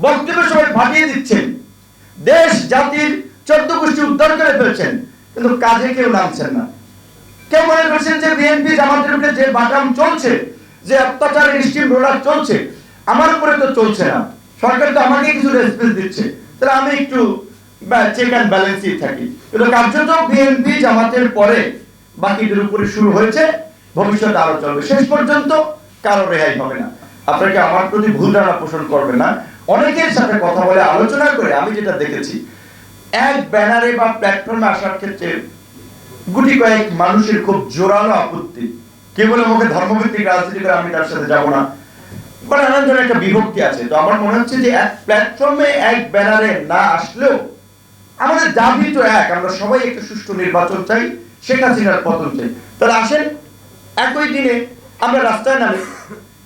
বক্তব্য সবাই ভাটিয়ে দিচ্ছেন, দেশ জাতির 14 গোষ্ঠী উদ্ধার করে ফেলছেন, কিন্তু কাজে কেউ নামছেন না। কেউ মনে করছেন যে বিএনপি জামাতের উপরে যে বাটাম চলছে, যে অত্যাচারের স্টিম রোলার চলছে, আমার উপরে তো চলছে না, সরকার তো আমাকে কিছু রেসপেক্ট দিচ্ছে, তাহলে আমি একটু চেক অ্যান্ড ব্যালেন্সই থাকি। কিন্তু কার্যত বিএনপি জামাতের পরে বাকিদের উপরে শুরু হয়েছে, ভবিষ্যতে আরো চলবে, শেষ পর্যন্ত কারো রেহাই হবে না। আপনাকে আমার প্রতি ভুল ধারণা পোষণ করবেন না। অনেকের সাথে কথা বলে আলোচনা করে আমি যেটা দেখেছি, এক ব্যানারে বা প্ল্যাটফর্মে আসার ক্ষেত্রে গুটি কয়েক মানুষের খুব জোরালো আপত্তি। কে বলে আমাকে ধর্মভিত্তিক রাজনীতি করে, আমি তার সাথে যাবো না, বা নানান ধরনের একটা বিভক্তি আছে। তো আমার মনে হচ্ছে যে এক প্ল্যাটফর্মে এক ব্যানারে না আসলেও আমাদের দাবি তো এক, আমরা সবাই একটা সুষ্ঠু নির্বাচন চাই, শেখ হাসিনার পতন চাই। তাহলে আসেন একই দিনে আমরা রাস্তায় নামি,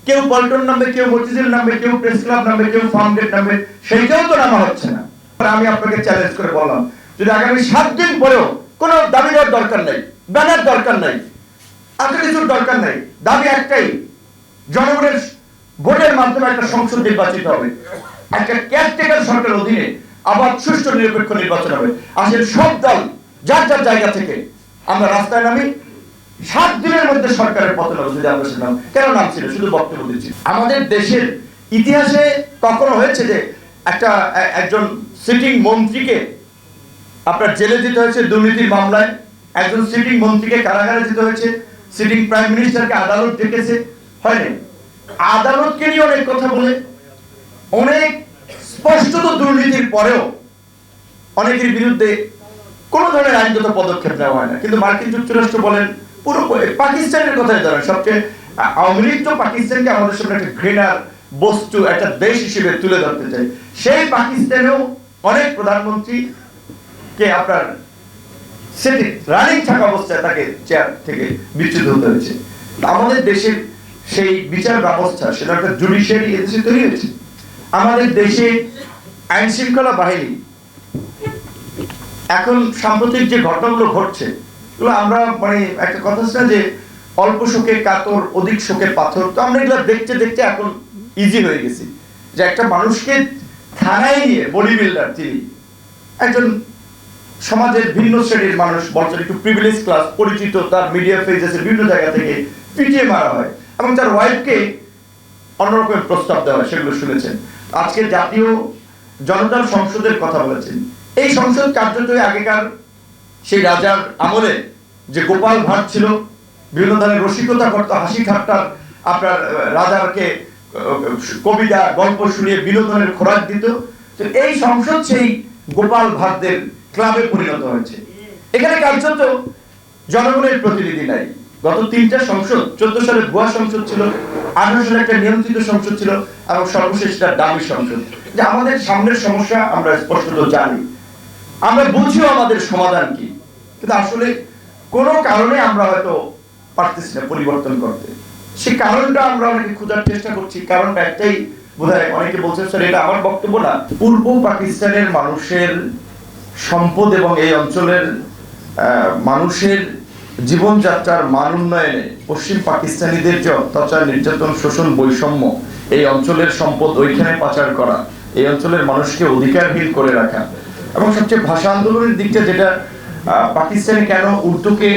কেউ পল্টন নামবে, কেউ মতিঝিল নামবে, কেউ প্রেস ক্লাব নামবে, কেউ ফার্মগেট নামবে, সেইটাও তো নামা হচ্ছে না। আমি আপনাকে চ্যালেঞ্জ করে বললাম, যদি আগামী 7 দিন পরেও কোনো দাবি দেওয়ার দরকার নাই, ব্যানার দরকার নাই, এত কিছুর দরকার নাই, দাবি একটাই, জনগণের ভোটের মাধ্যমে একটা সংসদ নির্বাচিত হবে, একটা কেয়ারটেকার সরকারের অধীনে আবার সুষ্ঠু নিরপেক্ষ নির্বাচন হবে। আসেন সব দল যার যার জায়গা থেকে আমরা রাস্তায় নামি, 7 দিনের মধ্যে সরকারের পতন হবে। যদি আমরা শুনলাম কেন নামছিল, শুধু বক্তব্য দিচ্ছি। আমাদের দেশের ইতিহাসে কখনো হয়েছে যে একজন সিটিং মন্ত্রীকে আপনার জেলে দিতে হয়েছে দুর্নীতির মামলায়, একজন সিটিং মন্ত্রীকে কারাগারে দিতে হয়েছে, সিটিং প্রাইম মিনিস্টারকে আদালত ডেকেছে? হয়নি। আদালতকে নিয়ে অনেক কথা বলে, অনেক স্পষ্টত দুর্নীতির পরেও অনেকের বিরুদ্ধে কোনো ধরনের আইনগত পদক্ষেপ নেওয়া হয় না। কিন্তু মার্কিন যুক্তরাষ্ট্র বলেন, পুরো পাকিস্তানের কথাই ধরেন, সবচেয়ে আওয়ামী লীগ তো পাকিস্তানকে আমাদের সামনে একটা ঘৃণার বস্তু, একটা দেশ হিসেবে তুলে ধরতে চাই। সেই পাকিস্তানেও অনেক প্রধানমন্ত্রী কে আপনার সেটি রানিং থাকা অবস্থায় তাকে চেয়ার থেকে বিচ্যুত হতে হয়েছে। আমাদের দেশের সেই বিচার ব্যবস্থা, সেটা একটা জুডিশিয়ারি এজেন্সি তৈরি হয়েছে। আমাদের দেশে আইন শৃঙ্খলা বাহিনী এখন সাম্প্রতিক যে ঘটনাগুলো ঘটছে, এগুলো আমরা মানে একটা কথা আছে না যে অল্প শোকে কাতর অধিক শোকে পাথর, তো আমরা এগুলো দেখতে দেখতে এখন ইজি হয়ে গেছি যে একটা মানুষকে থানায় নিয়ে, বডি বিল্ডার তিনি একজন সমাজের ভিন্ন শ্রেণীর মানুষ, বলছেন একটু প্রিভিলেজ ক্লাস, পরিচিত, তার মিডিয়া পেজেসের বিভিন্ন জায়গা থেকে পিটিয়ে মারা হয় এবং তার ওয়াইফকে অন্যরকম প্রস্তাব দেওয়া হয়, সেগুলো শুনেছেন। আজকে জাতীয় জনতার সংসদের কথা বলেছেন। এই সংসদ কার্যত আগেকার সেই রাজার আমলে যে গোপাল ভাঁড় ছিল, বিভিন্ন ধরনের রসিকতা করত, হাসি ঠাট্টার আপনার রাজাকে কবিতা গল্প শুনিয়ে বিনোদনের খোরাক দিত। তো এই সংসদ সেই গোপাল ভাঁড়দের ক্লাবে পরিণত হয়েছে। এখানে কার্যত জনগণের প্রতিনিধি নাই। গত 3টা সংসদ, 14 সালে ভুয়া সংসদ ছিল, 18 সালে একটা নিয়ন্ত্রিত সংসদ ছিল, এবং সর্বশেষ ডামি সংসদ। যে আমাদের সামনের সমস্যা আমরা স্পষ্টত জানি, আমরা বুঝিও আমাদের সমাধান কি, কিন্তু আসলে কোনো কারণে আমরা হয়তো পারতেছি না পরিবর্তন করতে। সেই কারণটা আমরা অনেকে খোঁজার চেষ্টা করছি। কারণটা একটাই বোধহয়, অনেকে বলছেন স্যার এটা আমার বক্তব্য না, পূর্ব পাকিস্তানের মানুষের সম্পদ এবং এই অঞ্চলের মানুষের জীবনযাত্রার মান উন্নয়নে পশ্চিম পাকিস্তানিদের যে অত্যাচার, নির্যাতন, শোষণ, বৈষম্য, এই অঞ্চলের সম্পদ ওইখানে পাচার করা, এই অঞ্চলের মানুষকে অধিকারহীন করে রাখা, এবং সবচেয়ে ভাষা আন্দোলনের দিকটা যেটা পাকিস্তানে কেন উর্দুকে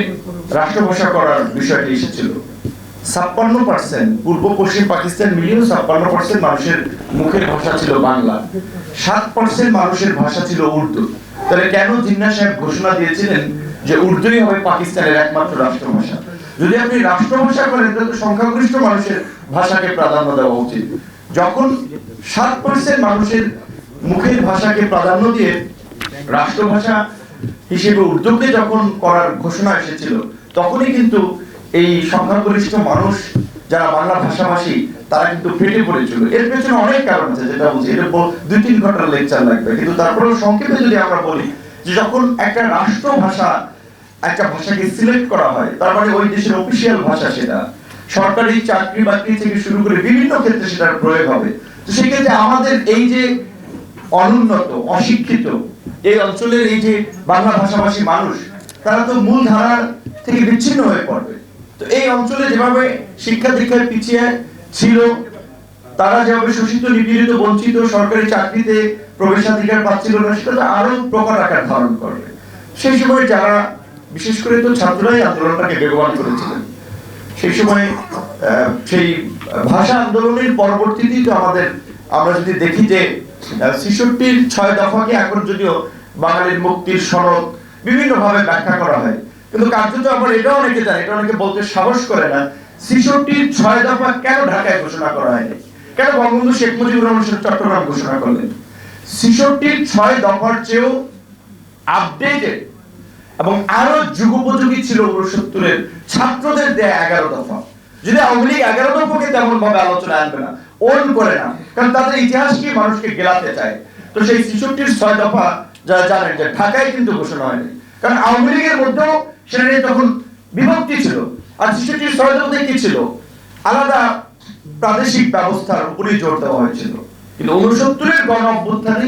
রাষ্ট্রভাষা করার বিষয়টি এসেছিল। 56% পূর্ব পশ্চিম পাকিস্তান মিলিয়েও 56% মানুষের মুখের ভাষা ছিল বাংলা, 7% মানুষের ভাষা ছিল উর্দু। তাহলে কেন জিন্নাহ সাহেব ঘোষণা দিয়েছিলেন যে উর্দুই হবে পাকিস্তানের একমাত্র রাষ্ট্রভাষা? যদি আপনি রাষ্ট্রভাষা করেন তাহলে সংখ্যাগরিষ্ঠ মানুষের ভাষাকে প্রাধান্য দেওয়া উচিত। যখন 7% মানুষের মুখের ভাষাকে প্রাধান্য দিয়ে রাষ্ট্রভাষা হিসেবে উর্দুকে যখন করার ঘোষণা এসেছিল, তখনই কিন্তু এই সংখ্যাগরিষ্ঠ মানুষ যারা বাংলা ভাষাভাষী তারা কিন্তু ফেটে পড়েছিল। এর পেছনে অনেক কারণ আছে, যেটা বলছি এর 2-3 ঘন্টার লেকচার লাগবে। কিন্তু তারপরেও সংক্ষেপে যদি আমরা বলি যে যখন একটা রাষ্ট্রভাষা, একটা ভাষাকে সিলেক্ট করা হয়, তার মানে ওই দেশের অফিসিয়াল ভাষা, সেটা সরকারি চাকরি বাকরি থেকে শুরু করে বিভিন্ন ক্ষেত্রে সেটার প্রয়োগ হবে। তো সেক্ষেত্রে আমাদের এই যে অনুন্নত, অশিক্ষিত এই অঞ্চলের এই যে বাংলা ভাষাভাষী মানুষ, তারা তো মূল ধারা থেকে বিচ্ছিন্ন হয়ে পড়বে। তো এই অঞ্চলে যেভাবে শিক্ষা দীক্ষায় পিছিয়ে ছিল, তারা যেভাবে শোষিত, নিপীড়িত, বঞ্চিত, সরকারি চাকরিতে প্রবেশাধিকার পাচ্ছিল না, সেটা তো আরো প্রকট আকার ধারণ করবে। সেই সময় যারা, বিশেষ করে তো ছাত্ররাই আন্দোলনটাকে বেগবান করেছিলেন, সেই সময় সেই ভাষা আন্দোলনের পরবর্তীতেই তো আমরা যদি দেখি যে ৬৬-র ৬ দফাকে এখন যদিও বাঙালির মুক্তির সনদ বিভিন্ন ভাবে ব্যাখ্যা করা হয়, কিন্তু কার্যত আমরা এটাও অনেকে জানি, এটা অনেকে বলতে সাহস করে না, ৬৬-র ৬ দফা কেন ঢাকায় ঘোষণা করা হয়নি, কেন বঙ্গবন্ধু শেখ মুজিবুর রহমান চট্টগ্রাম ঘোষণা করলেন। ৬৬-র ৬ দফার চেয়েও আপডেটেড এবং আরো যুগোপযোগী ছিল ৬৯-এর ছাত্রদের দেয়া ১১ দফা। যদি আওয়ামী লীগ ১১ দফাকে তেমন ভাবে আলোচনা আনবে না, ওন করে না, কারণ তাদের ইতিহাসকে মানুষকে গেলাতে চায়। তো সেই ৬৬-র ৬ দফা যারা জানেন যে ঢাকায় কিন্তু ঘোষণা হয়নি, কারণ আওয়ামী লীগের মধ্যেও সেটা নিয়ে তখন বিভক্তি ছিল। আর ৬৬-র ৬ দফাতে কি ছিল, আলাদা প্রাদেশিক ব্যবস্থার উপরই জোর দেওয়া হয়েছিল। কিন্তু ৬৯-এর গণ অভ্যুত্থানে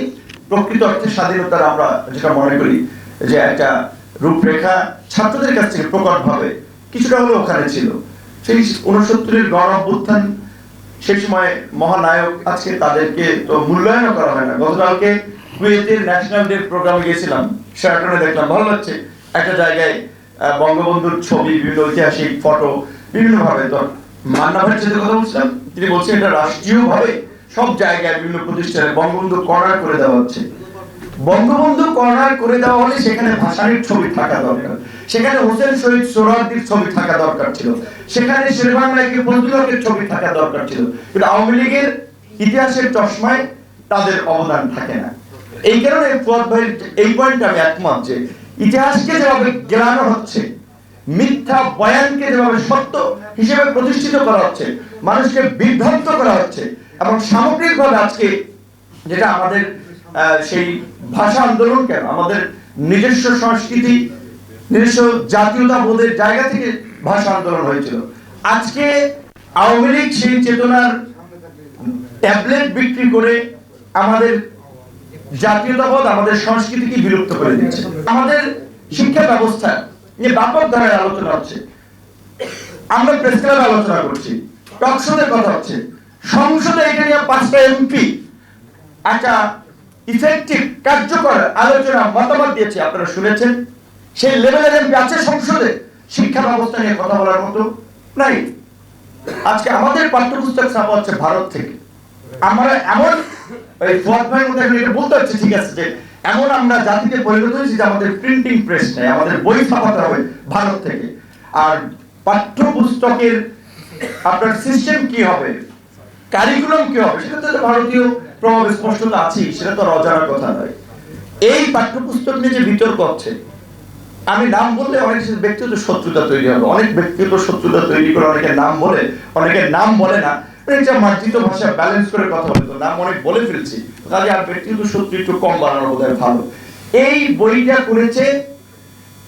প্রকৃত অর্থে স্বাধীনতার আমরা যেটা মনে করি যে একটা রূপরেখা ছাত্রদের কাছ থেকে প্রকট ভাবে কিছুটা হলেও ওখানে ছিল। সেই ৬৯-এর গণ অভ্যুত্থান, সেই সময় মহানায়ক, আজকে তাদেরকে তো মূল্যায়ন করা হয় না। গতকালকে কুয়েতের ন্যাশনাল ডে প্রোগ্রামে গিয়েছিলাম, শেরাটনে দেখলাম, ভালো লাগছে। একটা জায়গায় বঙ্গবন্ধুর ছবি, বিভিন্ন ঐতিহাসিক ফটো বিভিন্ন ভাবে, তো মান্না ভাইয়ের সাথে কথা বলছিলাম, তিনি বলছেন এটা রাষ্ট্রীয় ভাবে সব জায়গায় বিভিন্ন প্রতিষ্ঠানে বঙ্গবন্ধু কর্নার করে দেওয়া হচ্ছে। বঙ্গবন্ধু কর্নার করে দেওয়া হলে সেখানে ভাসানীর ছবি থাকা দরকার, সেখানে হোসেন শহীদ সোহরাওয়ার্দীর ছবি থাকা দরকার ছিল, সেখানে শেরেবাংলাকে ফজলুলের ছবি থাকা দরকার ছিল। কিন্তু আওয়ামী লীগের ইতিহাসের চশমায় তাদের অবদান থাকে না। এই কারণে ফুয়াদ ভাইয়ের এই পয়েন্টে আমি একমত যে ইতিহাসকে যেভাবে গেলানো হচ্ছে, মিথ্যা বয়ানকে যেভাবে সত্য হিসেবে প্রতিষ্ঠিত করা হচ্ছে, মানুষকে বিভ্রান্ত করা হচ্ছে, এবং সামগ্রিকভাবে আজকে যেটা আমাদের সেই ভাষা আন্দোলন, কেন আমাদের নিজস্ব সংস্কৃতি, নিজস্ব জাতীয়তা বোধের জায়গা থেকে ভাষা আন্দোলন হয়েছিল, আজকে আওয়ামী লীগ সেই চেতনার ট্যাবলেট বিক্রি করে আমাদের জাতীয়তাবোধ, আমাদের সংস্কৃতিকে বিলুপ্ত করে দিচ্ছে। আমাদের শিক্ষা ব্যবস্থা নিয়ে ব্যাপক ধরনের আলোচনা হচ্ছে, আমরা প্রেস ক্লাবে আলোচনা করছি, টকশোতে কথা হচ্ছে, সংসদে এটা নিয়ে 5টা এমপি একটা ইফেক্টিভ কার্যকর আলোচনা মতামত দিয়েছে, আপনারা শুনেছেন। সেই লেভেলের এমপি আছে সংসদে, শিক্ষা ব্যবস্থা নিয়ে কথা বলার মতো নাই। আজকে আমাদের পাঠ্যপুস্তক ছাপা হচ্ছে ভারত থেকে। আমরা এমন ওই ফুয়াদ ভাইয়ের মধ্যে এটা বলতে হচ্ছে, ঠিক আছে, যে এমন আমরা জাতিতে পরিণত হয়েছি যে আমাদের প্রিন্টিং প্রেস নেই, আমাদের বই ছাপাতে হবে ভারত থেকে। আর পাঠ্যপুস্তকের আপনার সিস্টেম কি হবে, কারিকুলাম কি হবে, সেটা তো ভারতীয় প্রভাব স্পষ্টতা আছে, সেটা তো অজানা কথা নয়। এই পাঠ্যপুস্তক নিয়ে যে বিতর্ক হচ্ছে, আমি নাম বললে অনেক ব্যক্তিগত শত্রুতা তৈরি হবে, অনেক ব্যক্তিগত শত্রুতা তৈরি করে অনেকের নাম বলে, অনেকের নাম বলে না, মার্জিত ভাষা ব্যালেন্স করে কথা বলতো, নাম অনেক বলে ফেলছি, তাহলে আর ব্যক্তিগত শত্রু একটু কম বানানো বোধহয় ভালো। এই বইটা করেছে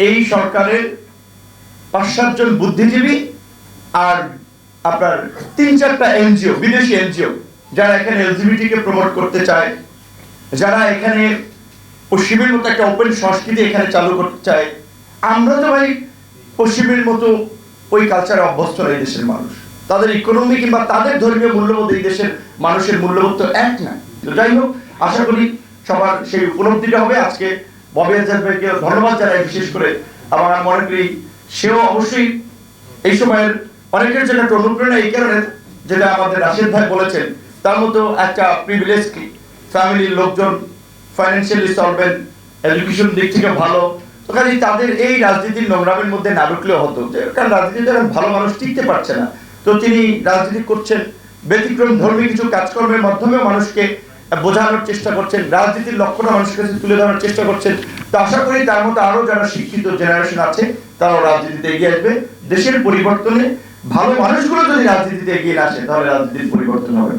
এই সরকারের 5-7 জন বুদ্ধিজীবী আর আপনার 3-4টা এনজিও, বিদেশি এনজিও, যারা এখানে এলজিবিটি কে প্রমোট করতে চায়, যারা এখানে পশ্চিমের মতো একটা ওপেন সংস্কৃতি এখানে চালু করতে চায়। আমরা তো ভাই পশ্চিমের মতো ওই কালচারে অভ্যস্ত না, এই দেশের মানুষ, তাদের ইকোনমি কিংবা তাদের ধর্মীয় মূল্যবোধ এই দেশের মানুষের মূল্যবোধ তো এক না। যাই হোক, আশা করি সবার সেই উপলব্ধিটা হবে। আজকে ববি আজাদ ভাইকে ধন্যবাদ জানাই, বিশেষ করে আমার মনে করি সেও অবশ্যই এই সময়ের অনেকের জন্য একটা অনুপ্রেরণা, এই কারণে যেটা আমাদের রাশেদ ভাই বলেছেন, তার মতো একটা প্রিভিলেজ ফ্যামিলির লোকজন, ফাইন্যান্সিয়ালি সলভেন্ট, এডুকেশন দিক থেকে ভালো, তো কাজে তাদের এই রাজনীতির নোংরামের মধ্যে না ঢুকলেও হতো, কারণ রাজনীতিতে ভালো মানুষ টিকতে পারছে না। তো তিনি রাজনীতি করছেন, ব্যতিক্রম ধর্মী কিছু কাজকর্মের মাধ্যমে মানুষকে বোঝানোর চেষ্টা করছেন, রাজনীতির লক্ষ্যটা মানুষের কাছে তুলে ধরার চেষ্টা করছেন। তো আশা করি তার মতো আরো যারা শিক্ষিত জেনারেশন আছে তারাও রাজনীতিতে এগিয়ে আসবে। দেশের পরিবর্তনে ভালো মানুষগুলো যদি রাজনীতিতে এগিয়ে আসে, তাহলে রাজনীতির পরিবর্তন হবে।